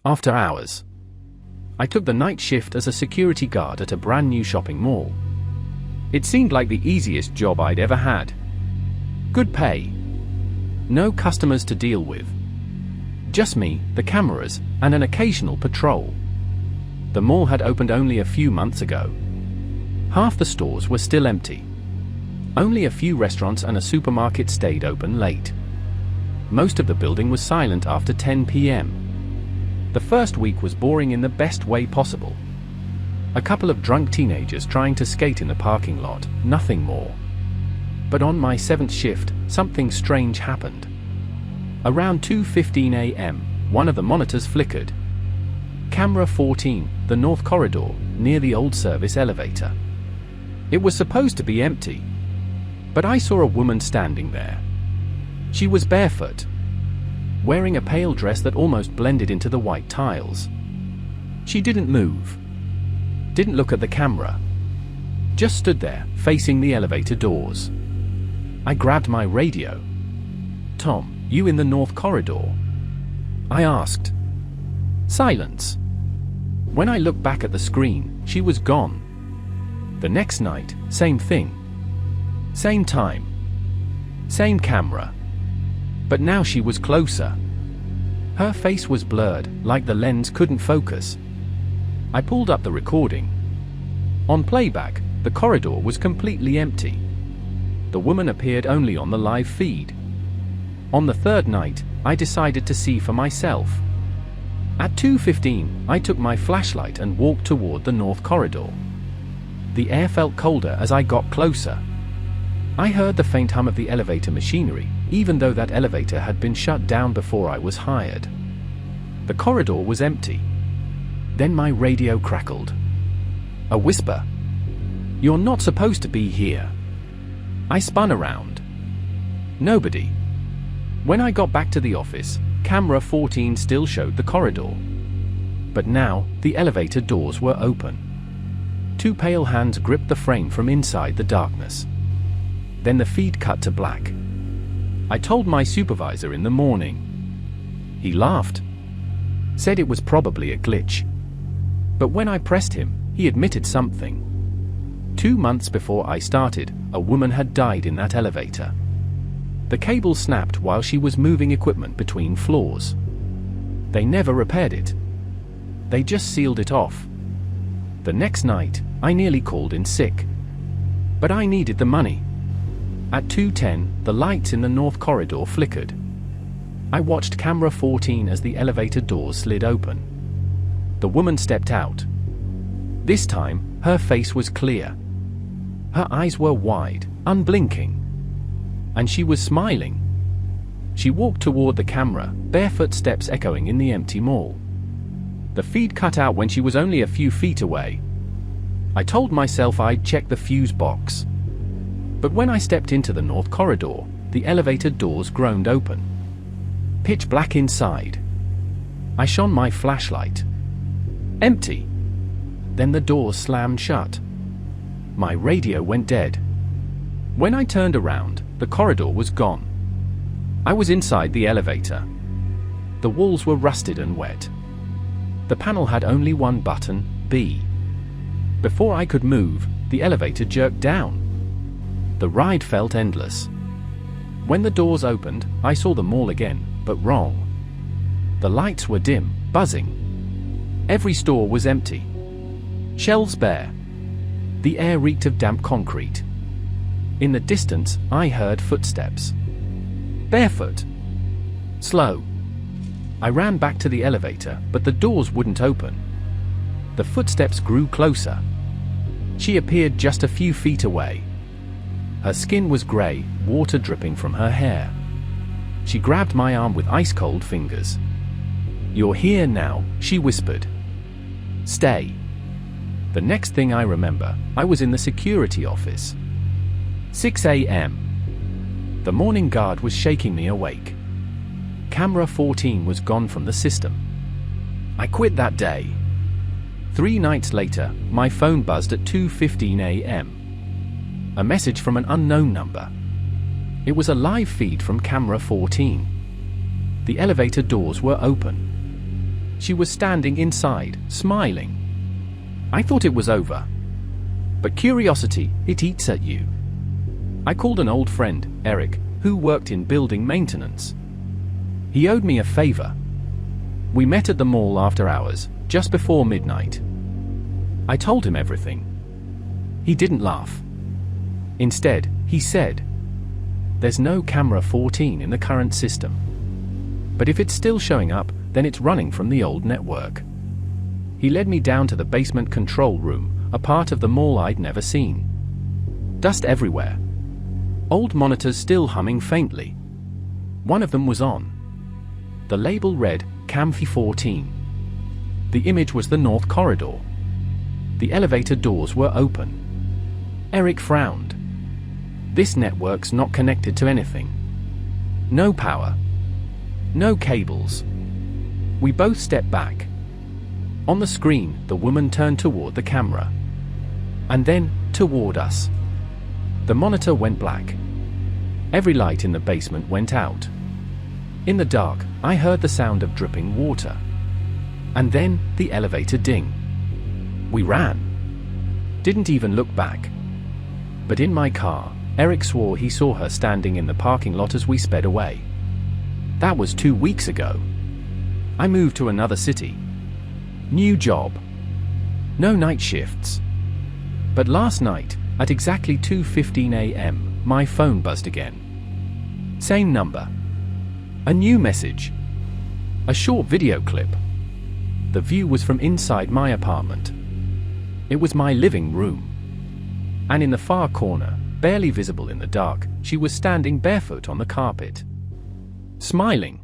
After hours. I took the night shift as a security guard at a brand new shopping mall. It seemed like the easiest job I'd ever had. Good pay. No customers to deal with. Just me, the cameras, and an occasional patrol. The mall had opened only a few months ago. Half the stores were still empty. Only a few restaurants and a supermarket stayed open late. Most of the building was silent after 10 p.m. The first week was boring in the best way possible. A couple of drunk teenagers trying to skate in the parking lot, nothing more. But on my 7th shift, something strange happened. Around 2:15 a.m., one of the monitors flickered. Camera 14, the North Corridor, near the old service elevator. It was supposed to be empty. But I saw a woman standing there. She was barefoot, wearing a pale dress that almost blended into the white tiles. She didn't move. Didn't look at the camera. Just stood there, facing the elevator doors. I grabbed my radio. "Tom, you in the North Corridor?" I asked. Silence. When I looked back at the screen, she was gone. The next night, same thing. Same time. Same camera. But now she was closer. Her face was blurred, like the lens couldn't focus. I pulled up the recording. On playback, the corridor was completely empty. The woman appeared only on the live feed. On the third night, I decided to see for myself. At 2:15, I took my flashlight and walked toward the North Corridor. The air felt colder as I got closer. I heard the faint hum of the elevator machinery, even though that elevator had been shut down before I was hired. The corridor was empty. Then my radio crackled. A whisper. "You're not supposed to be here." I spun around. Nobody. When I got back to the office, camera 14 still showed the corridor. But now, the elevator doors were open. Two pale hands gripped the frame from inside the darkness. Then the feed cut to black. I told my supervisor in the morning. He laughed. Said it was probably a glitch. But when I pressed him, he admitted something. 2 months before I started, a woman had died in that elevator. The cable snapped while she was moving equipment between floors. They never repaired it. They just sealed it off. The next night, I nearly called in sick. But I needed the money. At 2:10, the lights in the North Corridor flickered. I watched camera 14 as the elevator doors slid open. The woman stepped out. This time, her face was clear. Her eyes were wide, unblinking. And she was smiling. She walked toward the camera, barefoot steps echoing in the empty mall. The feed cut out when she was only a few feet away. I told myself I'd check the fuse box. But when I stepped into the North Corridor, the elevator doors groaned open. Pitch black inside. I shone my flashlight. Empty. Then the doors slammed shut. My radio went dead. When I turned around, the corridor was gone. I was inside the elevator. The walls were rusted and wet. The panel had only one button, B. Before I could move, the elevator jerked down. The ride felt endless. When the doors opened, I saw the mall again, but wrong. The lights were dim, buzzing. Every store was empty. Shelves bare. The air reeked of damp concrete. In the distance, I heard footsteps. Barefoot. Slow. I ran back to the elevator, but the doors wouldn't open. The footsteps grew closer. She appeared just a few feet away. Her skin was gray, water dripping from her hair. She grabbed my arm with ice-cold fingers. "You're here now," she whispered. "Stay." The next thing I remember, I was in the security office. 6 a.m. The morning guard was shaking me awake. Camera 14 was gone from the system. I quit that day. 3 nights later, my phone buzzed at 2:15 a.m. A message from an unknown number. It was a live feed from camera 14. The elevator doors were open. She was standing inside, smiling. I thought it was over. But curiosity, it eats at you. I called an old friend, Eric, who worked in building maintenance. He owed me a favor. We met at the mall after hours, just before midnight. I told him everything. He didn't laugh. Instead, he said, "There's no camera 14 in the current system. But if it's still showing up, then it's running from the old network." He led me down to the basement control room, a part of the mall I'd never seen. Dust everywhere. Old monitors still humming faintly. One of them was on. The label read, Camfi 14. The image was the north corridor. The elevator doors were open. Eric frowned. This network's not connected to anything. No power. No cables. We both stepped back. On the screen, the woman turned toward the camera. And then, toward us. The monitor went black. Every light in the basement went out. In the dark, I heard the sound of dripping water. And then, the elevator ding. We ran. Didn't even look back. But in my car, Eric swore he saw her standing in the parking lot as we sped away. That was 2 weeks ago. I moved to another city. New job. No night shifts. But last night, at exactly 2:15 a.m., my phone buzzed again. Same number. A new message. A short video clip. The view was from inside my apartment. It was my living room. And in the far corner, barely visible in the dark, she was standing barefoot on the carpet. Smiling.